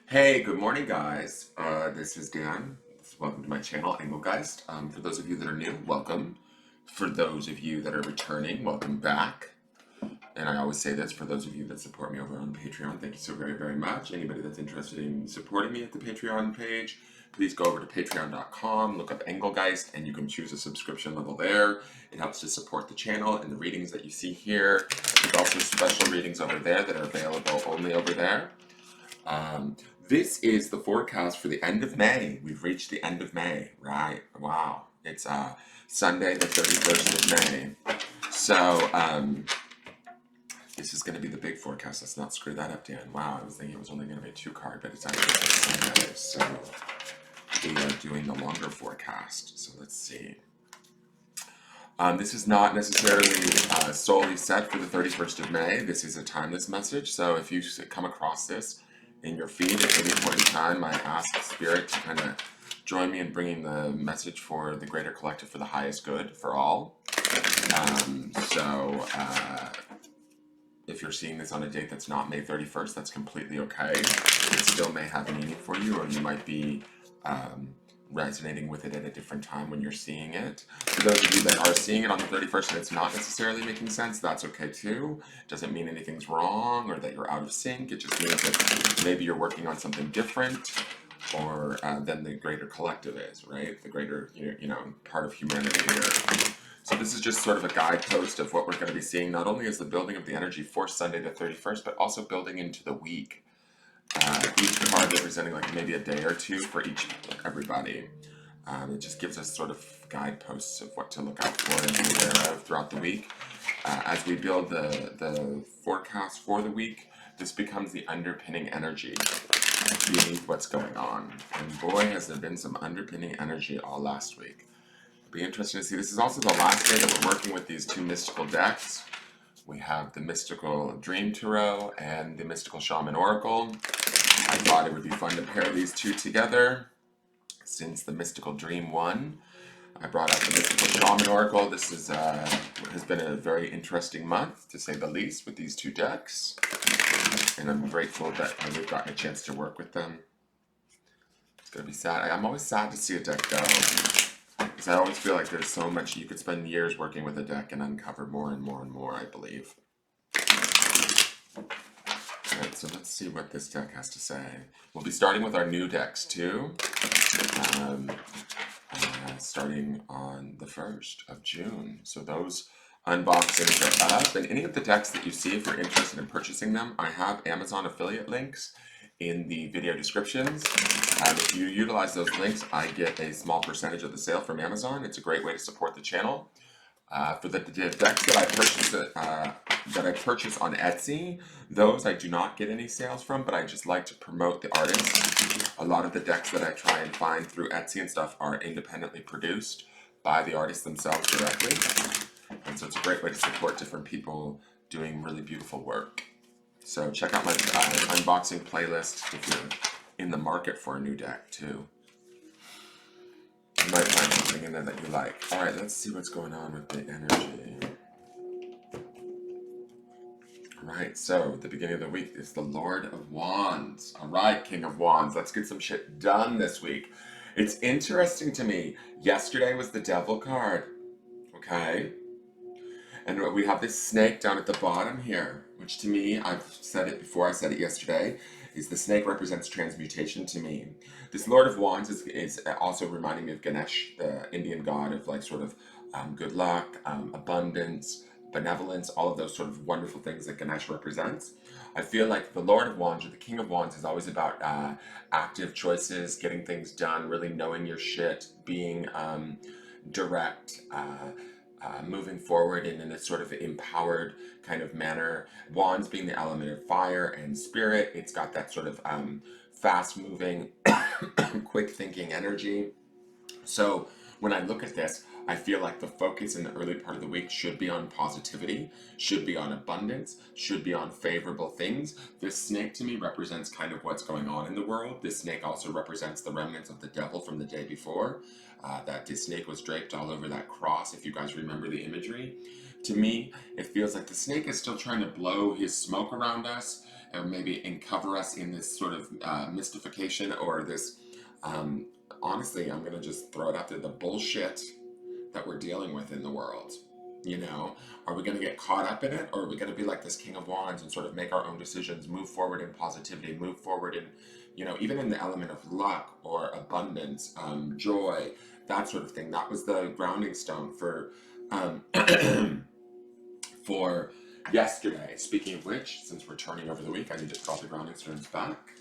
Hey, good morning, guys. This is Dan. Welcome to my channel, Engelgeist. For those of you that are new, welcome. For those of you that are returning, welcome back. And I always say this, for those of you that support me over on Patreon, thank you so very, very much. Anybody that's interested in supporting me at the Patreon page, please go over to patreon.com, look up Engelgeist, and you can choose a subscription level there. It helps to support the channel and the readings that you see here. There's also special readings over there that are available only over there. Um, this is the forecast for the end of May. We've reached the end of May, right? Wow. It's Sunday, the 31st of May. So, this is going to be the big forecast. Let's not screw that up, Dan. Wow, I was thinking it was only going to be a 2 card, but it's actually Sunday. So, we are doing the longer forecast. So, let's see. This is not necessarily solely set for the 31st of May. This is a timeless message. So, if you come across this in your feed at any point in time, I ask Spirit to kind of join me in bringing the message for the greater collective, for the highest good for all. If you're seeing this on a date that's not May 31st, that's completely okay. It still may have meaning for you, or you might be resonating with it at a different time when you're seeing it. For those of you that are seeing it on the 31st and it's not necessarily making sense, that's okay too. It doesn't mean anything's wrong or that you're out of sync. It just means that maybe you're working on something different or than the greater collective is, right? The greater, part of humanity here. So this is just sort of a guidepost of what we're going to be seeing, not only as the building of the energy for Sunday the 31st, but also building into the week. Each card representing like maybe a day or two for everybody. It just gives us sort of guideposts of what to look out for and be aware of throughout the week. As we build the forecast for the week, this becomes the underpinning energy beneath what's going on. And boy, has there been some underpinning energy all last week. It'll be interesting to see. This is also the last day that we're working with these two mystical decks. We have the Mystical Dream Tarot and the Mystical Shaman Oracle. I thought it would be fun to pair these two together. Since the Mystical Dream won, I brought out the Mystical Shaman Oracle. This is has been a very interesting month, to say the least, with these two decks. And I'm grateful that we've gotten a chance to work with them. It's going to be sad. I'm always sad to see a deck go. Because I always feel like there's so much, you could spend years working with a deck and uncover more and more and more, I believe. Alright, so let's see what this deck has to say. We'll be starting with our new decks too. Starting on the 1st of June. So those unboxings are up. And any of the decks that you see, if you're interested in purchasing them, I have Amazon affiliate links in the video descriptions. If you utilize those links, I get a small percentage of the sale from Amazon. It's a great way to support the channel. For the decks that I purchase on Etsy, those I do not get any sales from, but I just like to promote the artists. A lot of the decks that I try and find through Etsy and stuff are independently produced by the artists themselves directly. And so it's a great way to support different people doing really beautiful work. So check out my unboxing playlist if you're in the market for a new deck too. You might find something in there that you like. Alright, let's see what's going on with the energy. Alright, so the beginning of the week is the Lord of Wands. Alright, King of Wands, let's get some shit done this week. It's interesting to me, yesterday was the Devil card, okay? And we have this snake down at the bottom here, which to me, I've said it before, I said it yesterday, is the snake represents transmutation to me. This Lord of Wands is also reminding me of Ganesh, the Indian god of like sort of good luck, abundance, benevolence, all of those sort of wonderful things that Ganesh represents. I feel like the Lord of Wands or the King of Wands is always about active choices, getting things done, really knowing your shit, being direct, moving forward in a sort of empowered kind of manner. Wands being the element of fire and spirit, it's got that sort of fast moving, quick thinking energy. So when I look at this, I feel like the focus in the early part of the week should be on positivity, should be on abundance, should be on favorable things. This snake to me represents kind of what's going on in the world. This snake also represents the remnants of the devil from the day before. That this snake was draped all over that cross, if you guys remember the imagery. To me, it feels like the snake is still trying to blow his smoke around us. or maybe uncover us in this sort of mystification or this, honestly, I'm going to just throw it out there, the bullshit that we're dealing with in the world. You know, are we going to get caught up in it, or are we going to be like this King of Wands and sort of make our own decisions, move forward in positivity, move forward in, you know, even in the element of luck or abundance, joy, that sort of thing. That was the grounding stone for um, for yesterday. Speaking of which, since we're turning over the week, I need to call the grounding stones back.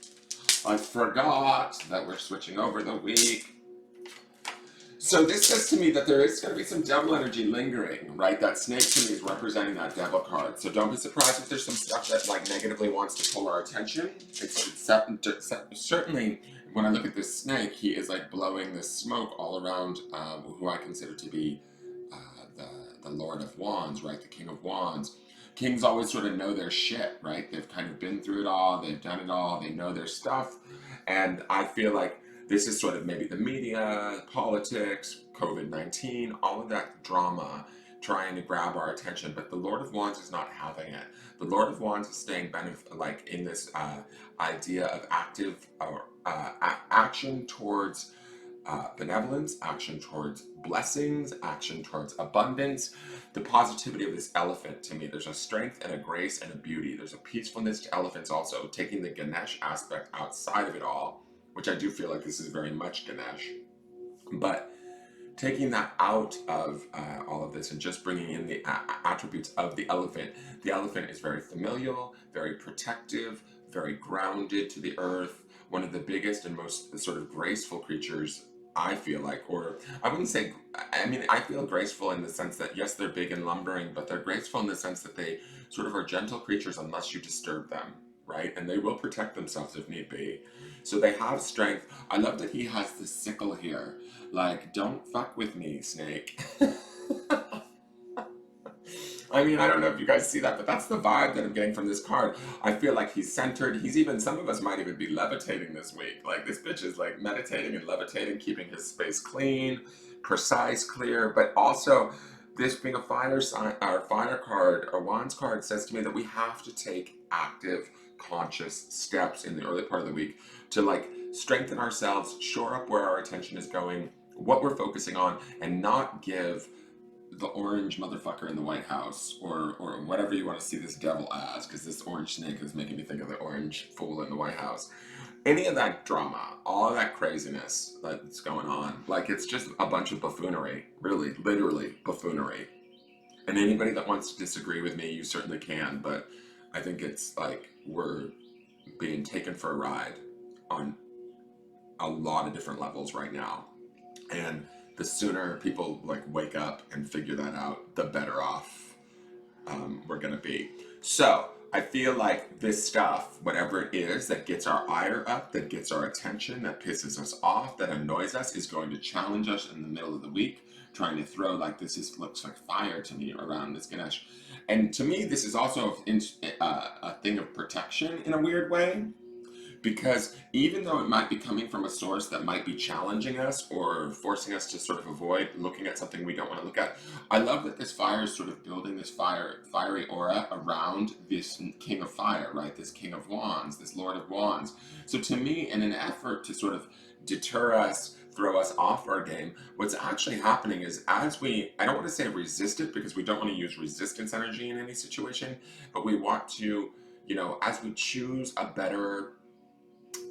I forgot that we're switching over the week. So this says to me that there is going to be some devil energy lingering, right? That snake to me is representing that devil card. So don't be surprised if there's some stuff that like negatively wants to pull our attention. It's certainly, when I look at this snake, he is like blowing this smoke all around who I consider to be the Lord of Wands, right? The King of Wands. Kings always sort of know their shit, right? They've kind of been through it all. They've done it all. They know their stuff. And I feel like this is sort of maybe the media, politics, COVID-19, all of that drama trying to grab our attention. But the Lord of Wands is not having it. The Lord of Wands is staying like in this idea of active action towards benevolence, action towards blessings, action towards abundance. The positivity of this elephant, to me, there's a strength and a grace and a beauty. There's a peacefulness to elephants also, taking the Ganesh aspect outside of it all, which I do feel like this is very much Ganesh. But taking that out of all of this and just bringing in the attributes of the elephant is very familial, very protective, very grounded to the earth, one of the biggest and most sort of graceful creatures, I feel like, or I wouldn't say, I mean, I feel graceful in the sense that, yes, they're big and lumbering, but they're graceful in the sense that they sort of are gentle creatures unless you disturb them, right? And they will protect themselves if need be. So they have strength. I love that he has the sickle here. Like, don't fuck with me, snake. I mean, I don't know if you guys see that, but that's the vibe that I'm getting from this card. I feel like he's centered. He's even, some of us might even be levitating this week. Like, this bitch is like meditating and levitating, keeping his space clean, precise, clear, but also this being a fire sign, our fire card, our wands card says to me that we have to take active, conscious steps in the early part of the week to like strengthen ourselves, shore up where our attention is going, what we're focusing on, and not give the orange motherfucker in the White House, or whatever you want to see this devil as, because this orange snake is making me think of the orange fool in the White House. Any of that drama, all of that craziness that's going on, like it's just a bunch of buffoonery, really, literally buffoonery. And anybody that wants to disagree with me, you certainly can, but I think it's like we're being taken for a ride on a lot of different levels right now. And the sooner people like wake up and figure that out, the better off we're gonna be. So I feel like this stuff, whatever it is that gets our ire up, that gets our attention, that pisses us off, that annoys us, is going to challenge us in the middle of the week, trying to throw like this looks like fire to me around this Ganesh. And to me, this is also a thing of protection in a weird way. Because even though it might be coming from a source that might be challenging us or forcing us to sort of avoid looking at something we don't want to look at, I love that this fire is sort of building this fiery aura around this King of Fire, right? This King of Wands, this Lord of Wands. So to me, in an effort to sort of deter us, throw us off our game, what's actually happening is as we, I don't want to say resist it because we don't want to use resistance energy in any situation, but we want to, you know, as we choose a better,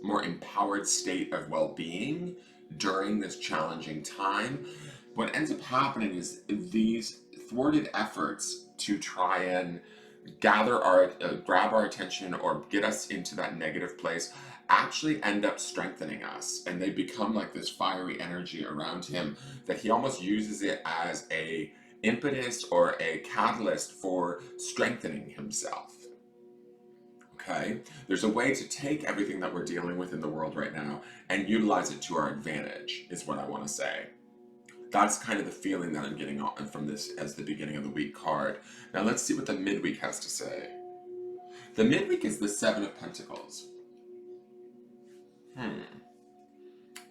more empowered state of well-being during this challenging time, what ends up happening is these thwarted efforts to try and gather our grab our attention or get us into that negative place actually end up strengthening us, and they become like this fiery energy around him that he almost uses it as a impetus or a catalyst for strengthening himself. Okay, there's a way to take everything that we're dealing with in the world right now and utilize it to our advantage, is what I want to say. That's kind of the feeling that I'm getting from this as the beginning of the week card. Now let's see what the midweek has to say. The midweek is the Seven of Pentacles.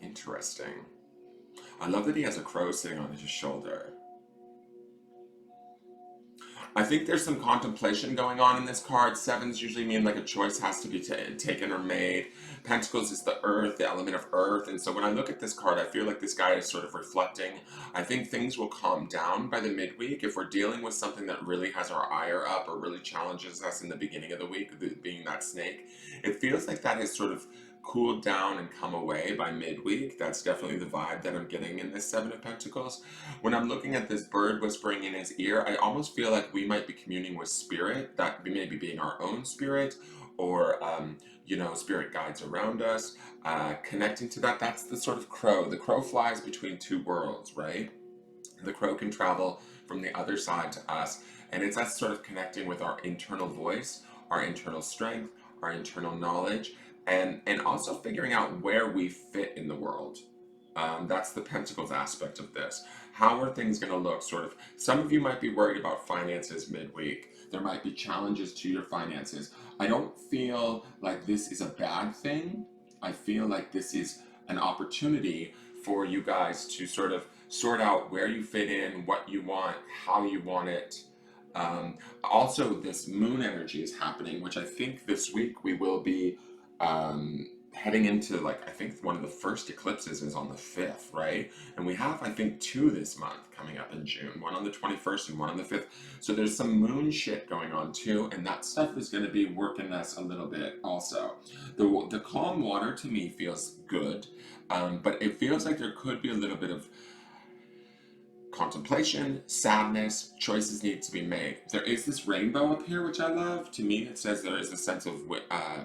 Interesting. I love that he has a crow sitting on his shoulder. I think there's some contemplation going on in this card. Sevens usually mean like a choice has to be taken or made. Pentacles is the earth, the element of earth. And so when I look at this card, I feel like this guy is sort of reflecting. I think things will calm down by the midweek. If we're dealing with something that really has our ire up or really challenges us in the beginning of the week, being that snake, it feels like that has sort of cooled down and come away by midweek. That's definitely the vibe that I'm getting in this Seven of Pentacles. When I'm looking at this bird whispering in his ear, I almost feel like we might be communing with spirit, that we may be being our own spirit, or spirit guides around us, connecting to that. That's the sort of crow. The crow flies between two worlds, right? The crow can travel from the other side to us, and it's us sort of connecting with our internal voice, our internal strength, our internal knowledge, and also figuring out where we fit in the world. That's the Pentacles aspect of this. How are things going to look? Sort of, some of you might be worried about finances midweek. There might be challenges to your finances. I don't feel like this is a bad thing. I feel like this is an opportunity for you guys to sort of sort out where you fit in, what you want, how you want it. Also, this moon energy is happening, which I think this week we will be heading into, like, I think one of the first eclipses is on the 5th, right? And we have, I think, two this month coming up in June, one on the 21st and one on the 5th. So there's some moon shit going on too, and that stuff is going to be working us a little bit also. The calm water to me feels good, but it feels like there could be a little bit of contemplation, sadness, choices need to be made. There is this rainbow up here, which I love. To me, it says there is a sense of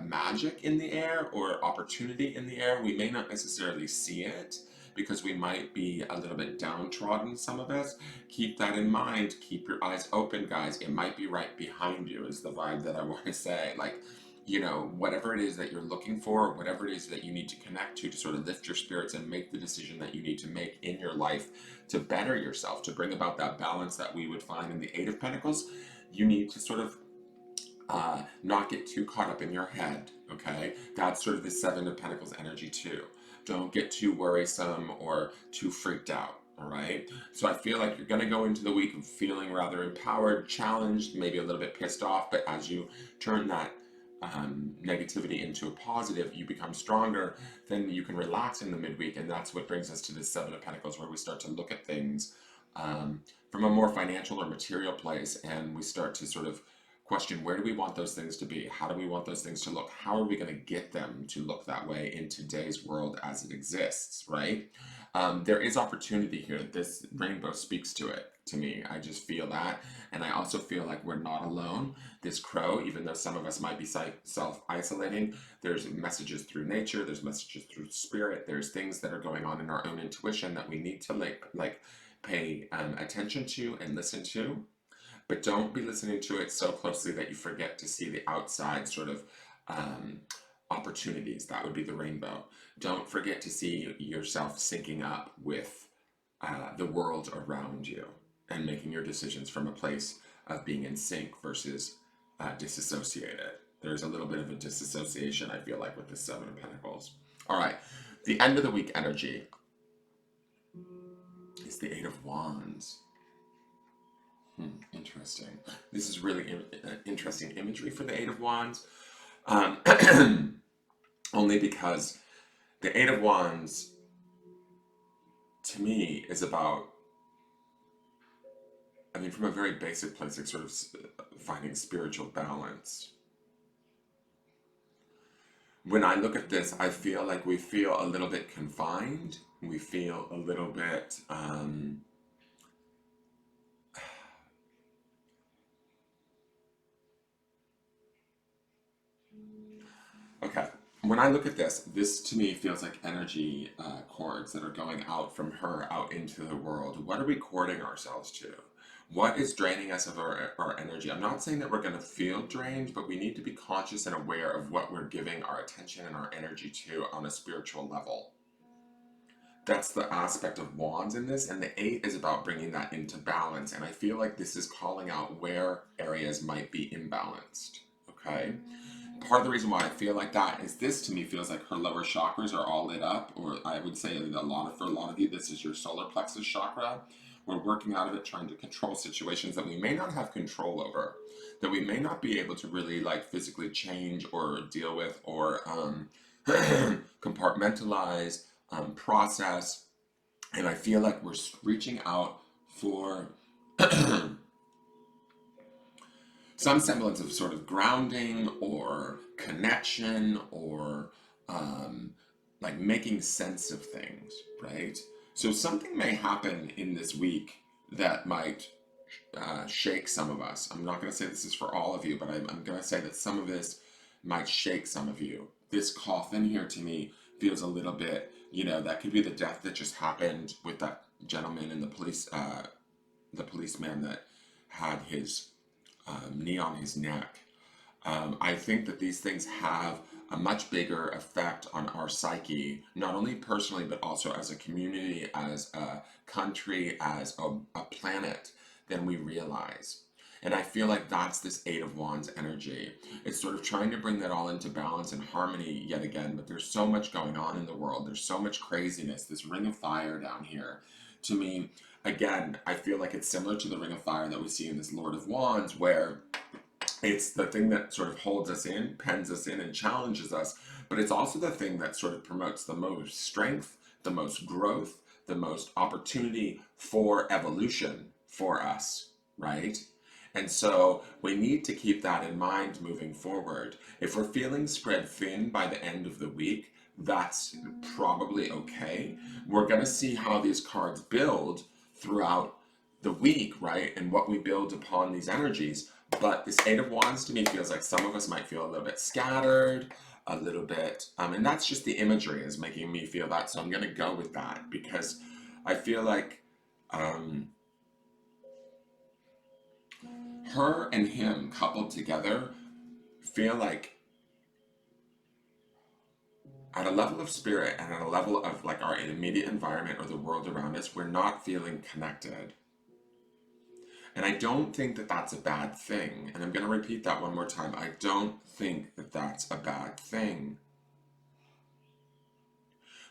magic in the air or opportunity in the air. We may not necessarily see it because we might be a little bit downtrodden, some of us. Keep that in mind. Keep your eyes open, guys. It might be right behind you is the vibe that I want to say. Like, whatever it is that you're looking for, whatever it is that you need to connect to sort of lift your spirits and make the decision that you need to make in your life to better yourself, to bring about that balance that we would find in the Eight of Pentacles, you need to sort of not get too caught up in your head, okay? That's sort of the Seven of Pentacles energy too. Don't get too worrisome or too freaked out, all right? So I feel like you're going to go into the week feeling rather empowered, challenged, maybe a little bit pissed off, but as you turn that negativity into a positive, you become stronger, then you can relax in the midweek, and that's what brings us to the Seven of Pentacles, where we start to look at things from a more financial or material place, and we start to sort of question, where do we want those things to be? How do we want those things to look? How are we going to get them to look that way in today's world as it exists, right? There is opportunity here. This rainbow speaks to it, to me. I just feel that. And I also feel like we're not alone. This crow, even though some of us might be self-isolating, there's messages through nature, there's messages through spirit, there's things that are going on in our own intuition that we need to like pay attention to and listen to. But don't be listening to it so closely that you forget to see the outside sort of opportunities. That would be the rainbow. Don't forget to see yourself syncing up with the world around you and making your decisions from a place of being in sync versus disassociated. There's a little bit of a disassociation, I feel like, with the Seven of Pentacles. All right, the end of the week energy is the Eight of Wands. Interesting. This is really interesting imagery for the Eight of Wands. Only because the Eight of Wands, to me, is about, I mean, from a very basic place, like sort of finding spiritual balance. When I look at this, I feel like we feel a little bit confined. We feel a little bit okay. When I look at this to me feels like energy cords that are going out from her out into the world. What are we cording ourselves to? What is draining us of our energy? I'm not saying that we're going to feel drained, but we need to be conscious and aware of what we're giving our attention and our energy to on a spiritual level. That's the aspect of Wands in this, and the Eight is about bringing that into balance, and I feel like this is calling out where areas might be imbalanced, okay? Part of the reason why I feel like that is this to me feels like her lower chakras are all lit up, or I would say for a lot of you, this is your solar plexus chakra, We're working out of it, trying to control situations that we may not have control over, that we may not be able to really like physically change or deal with or compartmentalize, process. And I feel like we're reaching out for some semblance of sort of grounding or connection or like making sense of things, right? So something may happen in this week that might shake some of us. I'm not going to say this is for all of you, but I'm going to say that some of this might shake some of you. This coffin here to me feels a little bit, you know, that could be the death that just happened with that gentleman in the policeman that had his knee on his neck. I think that these things have a much bigger effect on our psyche, not only personally, but also as a community, as a country, as a planet, than we realize. And I feel like that's this Eight of Wands energy. It's sort of trying to bring that all into balance and harmony yet again, but there's so much going on in the world. There's so much craziness, this ring of fire down here. To me, again, I feel like it's similar to the ring of fire that we see in this Lord of Wands, where it's the thing that sort of holds us in, pens us in, and challenges us, but it's also the thing that sort of promotes the most strength, the most growth, the most opportunity for evolution for us, right? And so we need to keep that in mind moving forward. If we're feeling spread thin by the end of the week, that's probably okay. We're going to see how these cards build throughout the week, right? And what we build upon these energies. But this Eight of Wands to me feels like some of us might feel a little bit scattered, a little bit, and that's just the imagery is making me feel that. So I'm going to go with that because I feel like her and him coupled together feel like at a level of spirit and at a level of like our immediate environment or the world around us, we're not feeling connected. And I don't think that that's a bad thing. And I'm going to repeat that one more time. I don't think that that's a bad thing.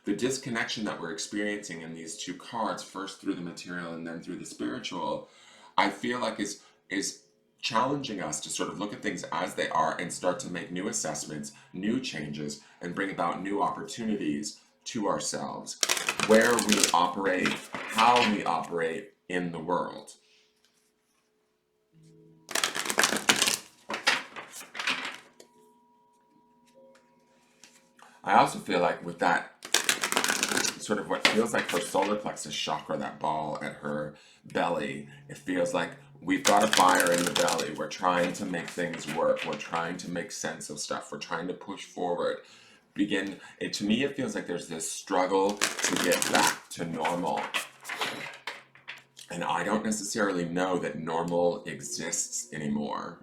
The disconnection that we're experiencing in these two cards, first through the material and then through the spiritual, I feel like is challenging us to sort of look at things as they are and start to make new assessments, new changes, and bring about new opportunities to ourselves, where we operate, how we operate in the world. I also feel like with that sort of what feels like her solar plexus chakra, that ball at her belly, it feels like we've got a fire in the belly. We're trying to make things work. We're trying to make sense of stuff. We're trying to push forward. To me, it feels like there's this struggle to get back to normal. And I don't necessarily know that normal exists anymore.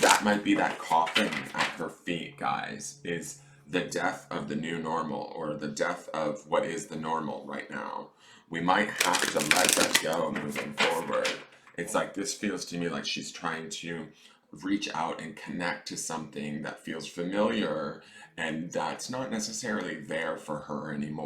That might be that coffin at her feet, guys, is the death of the new normal, or the death of what is the normal right now. We might have to let that go moving forward. It's like, this feels to me like she's trying to reach out and connect to something that feels familiar, and that's not necessarily there for her anymore.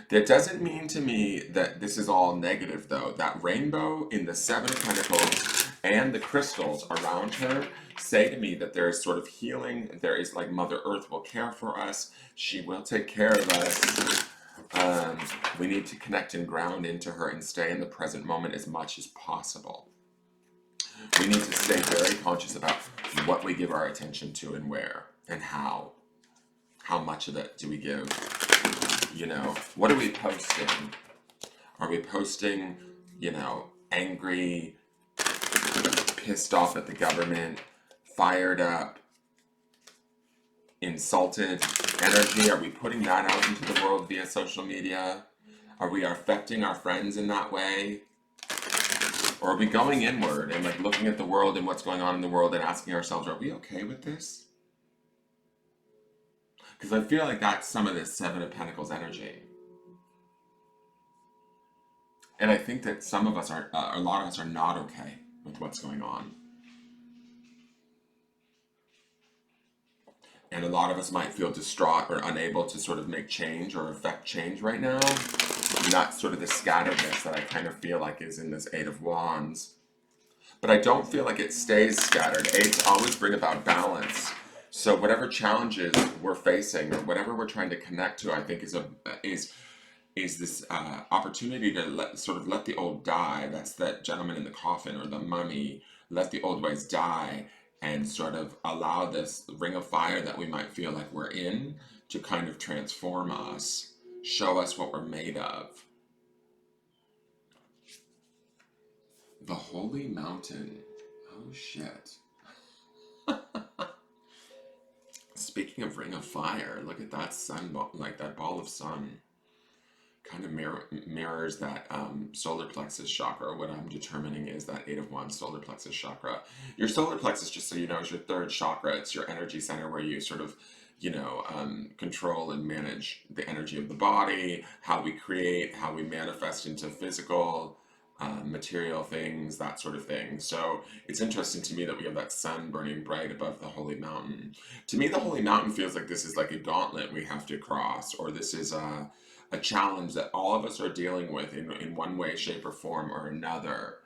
That doesn't mean to me that this is all negative, though. That rainbow in the Seven of Pentacles and the crystals around her say to me that there is sort of healing. There is like Mother Earth will care for us. She will take care of us. We need to connect and ground into her and stay in the present moment as much as possible. We need to stay very conscious about what we give our attention to and where and how. How much of it do we give? You know, what are we posting? Are we posting, you know, angry, pissed off at the government, fired up, insulted energy? Are we putting that out into the world via social media? Are we affecting our friends in that way? Or are we going inward and like looking at the world and what's going on in the world and asking ourselves, are we okay with this? Because I feel like that's some of this Seven of Pentacles energy. And I think that some of us are, a lot of us are not okay with what's going on. And a lot of us might feel distraught or unable to sort of make change or affect change right now. And that's sort of the scatteredness that I kind of feel like is in this Eight of Wands. But I don't feel like it stays scattered. Eights always bring about balance. So whatever challenges we're facing or whatever we're trying to connect to, I think is this opportunity to let the old die. That's that gentleman in the coffin or the mummy. Let the old ways die and sort of allow this ring of fire that we might feel like we're in to kind of transform us, show us what we're made of. The Holy Mountain. Oh shit. Speaking of ring of fire, look at that sun, like that ball of sun. Kind of mirrors that solar plexus chakra. What I'm determining is that Eight of Wands solar plexus chakra. Your solar plexus, just so you know, is your third chakra. It's your energy center where you sort of, control and manage the energy of the body, how we create, how we manifest into physical, material things, that sort of thing. So it's interesting to me that we have that sun burning bright above the Holy Mountain. To me, the Holy Mountain feels like this is like a gauntlet we have to cross, or this is a challenge that all of us are dealing with in one way, shape, or form or another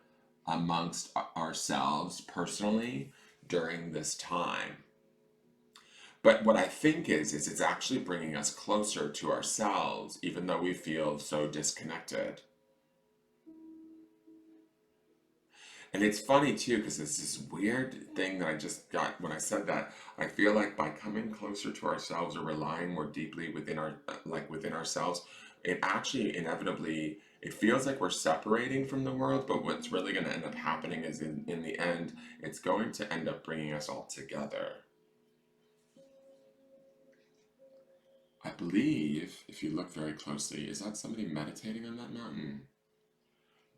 amongst ourselves personally during this time. But what I think is it's actually bringing us closer to ourselves, even though we feel so disconnected. And it's funny too, because it's this weird thing that I just got when I said that. I feel like by coming closer to ourselves or relying more deeply within within ourselves, it actually inevitably it feels like we're separating from the world. But what's really going to end up happening is in the end, it's going to end up bringing us all together. I believe, if you look very closely, is that somebody meditating on that mountain?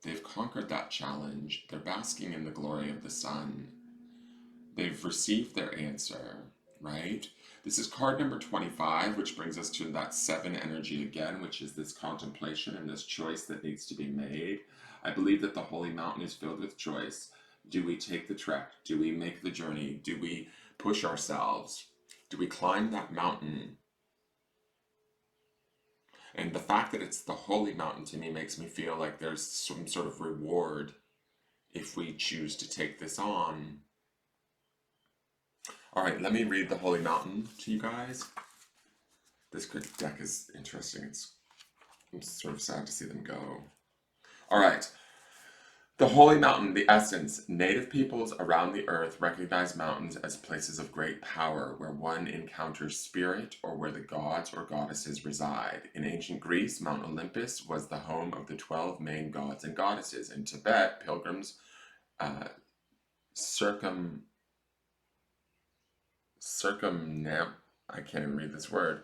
They've conquered that challenge. They're basking in the glory of the sun. They've received their answer, right? This is card number 25, which brings us to that 7 energy again, which is this contemplation and this choice that needs to be made. I believe that the Holy Mountain is filled with choice. Do we take the trek? Do we make the journey? Do we push ourselves? Do we climb that mountain? And the fact that it's the Holy Mountain to me makes me feel like there's some sort of reward if we choose to take this on. All right, let me read the Holy Mountain to you guys. This deck is interesting. I'm sort of sad to see them go. All right. The Holy Mountain, the essence. Native peoples around the earth recognize mountains as places of great power where one encounters spirit or where the gods or goddesses reside. In ancient Greece, Mount Olympus was the home of the 12 main gods and goddesses. In Tibet, pilgrims I can't even read this word,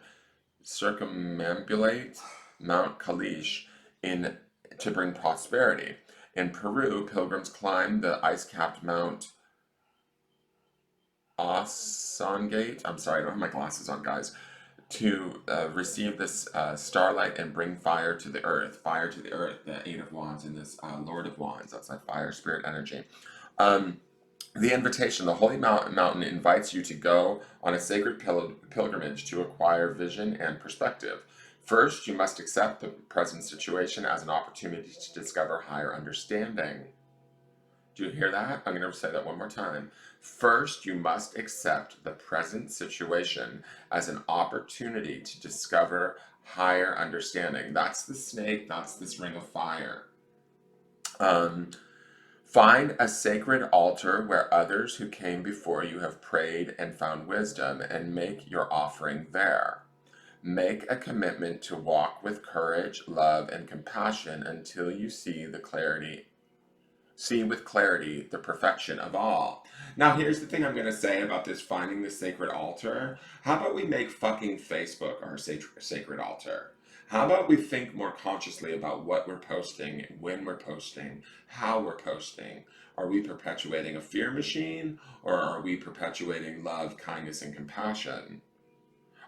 circumambulate Mount Kalish to bring prosperity. In Peru, pilgrims climbed the ice-capped Mount Osangate. I'm sorry, I don't have my glasses on, guys. To receive this starlight and bring fire to the earth. Fire to the earth, the Eight of Wands and this Lord of Wands. That's like fire, spirit, energy. The invitation, the Holy Mountain invites you to go on a sacred pilgrimage to acquire vision and perspective. First, you must accept the present situation as an opportunity to discover higher understanding. Do you hear that? I'm going to say that one more time. First, you must accept the present situation as an opportunity to discover higher understanding. That's the snake, that's this ring of fire. Find a sacred altar where others who came before you have prayed and found wisdom, and make your offering there. Make a commitment to walk with courage, love, and compassion until you see with clarity the perfection of all. Now, here's the thing I'm going to say about this finding the sacred altar. How about we make fucking Facebook our sacred altar? How about we think more consciously about what we're posting, when we're posting, how we're posting? Are we perpetuating a fear machine, or are we perpetuating love, kindness, and compassion?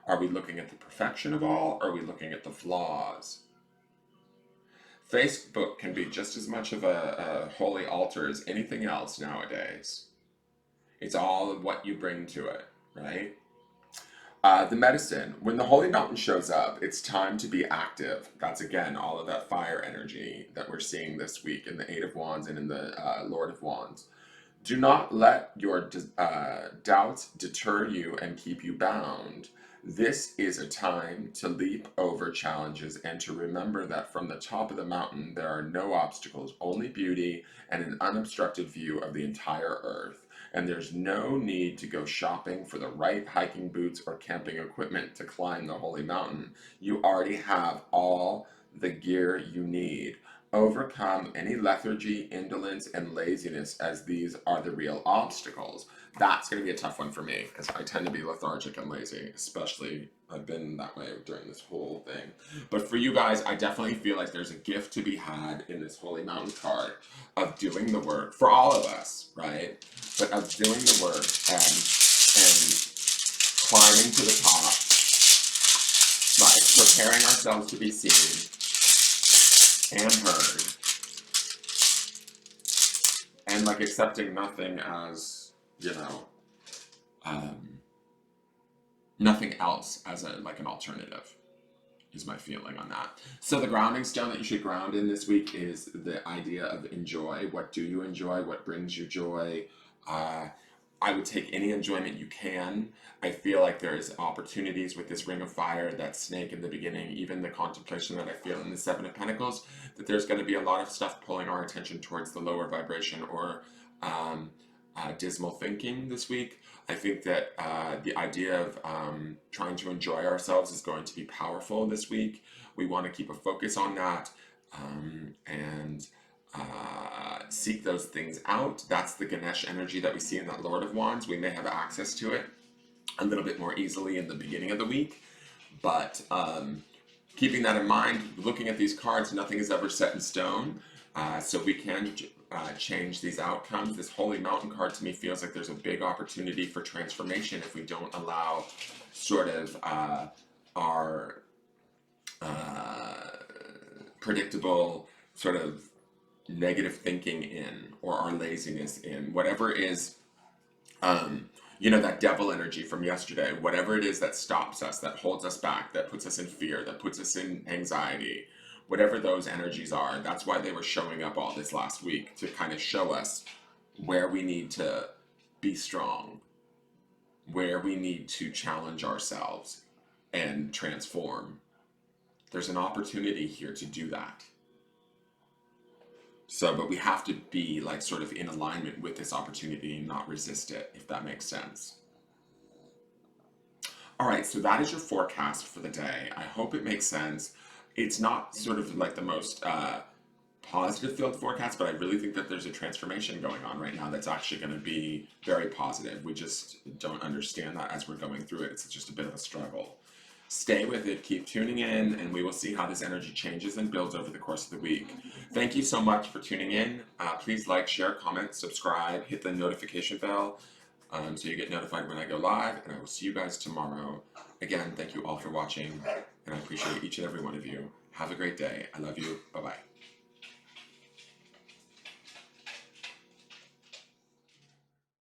Are we looking at the perfection of all, or are we looking at the flaws? Facebook can be just as much of a holy altar as anything else nowadays. It's all of what you bring to it, right? The medicine. When the Holy Mountain shows up, it's time to be active. That's again all of that fire energy that we're seeing this week in the Eight of Wands and in the Lord of Wands. Do not let your doubts deter you and keep you bound. This is a time to leap over challenges and to remember that from the top of the mountain there are no obstacles, only beauty and an unobstructed view of the entire earth. And there's no need to go shopping for the right hiking boots or camping equipment to climb the holy mountain. You already have all the gear you need. Overcome any lethargy, indolence, and laziness, as these are the real obstacles. That's going to be a tough one for me because I tend to be lethargic and lazy, especially I've been that way during this whole thing. But for you guys, I definitely feel like there's a gift to be had in this Holy Mountain card of doing the work for all of us, right? But of doing the work and climbing to the top, like preparing ourselves to be seen and heard, and like accepting nothing as, you know, nothing else as like an alternative is my feeling on that. So the grounding stone that you should ground in this week is the idea of enjoy. What do you enjoy? What brings you joy? I would take any enjoyment you can. I feel like there's opportunities with this Ring of Fire, that snake in the beginning, even the contemplation that I feel in the Seven of Pentacles, that there's going to be a lot of stuff pulling our attention towards the lower vibration or dismal thinking this week. I think that the idea of trying to enjoy ourselves is going to be powerful this week. We want to keep a focus on that and seek those things out. That's the Ganesh energy that we see in that Lord of Wands. We may have access to it a little bit more easily in the beginning of the week, but keeping that in mind, looking at these cards, nothing is ever set in stone, so we can change these outcomes. This Holy Mountain card to me feels like there's a big opportunity for transformation if we don't allow sort of our predictable sort of negative thinking in, or our laziness in, whatever is you know, that devil energy from yesterday, whatever it is that stops us, that holds us back, that puts us in fear, that puts us in anxiety, whatever those energies are. That's why they were showing up all this last week, to kind of show us where we need to be strong, where we need to challenge ourselves and transform. There's an opportunity here to do that. So, but we have to be like sort of in alignment with this opportunity and not resist it, if that makes sense. All right, so that is your forecast for the day. I hope it makes sense. It's not sort of like the most positive filled forecast, but I really think that there's a transformation going on right now that's actually going to be very positive. We just don't understand that as we're going through it. It's just a bit of a struggle. Stay with it, keep tuning in, and we will see how this energy changes and builds over the course of the week. Thank you so much for tuning in. Please like, share, comment, subscribe, hit the notification bell so you get notified when I go live, and I will see you guys tomorrow. Again, thank you all for watching, and I appreciate each and every one of you. Have a great day. I love you. Bye-bye.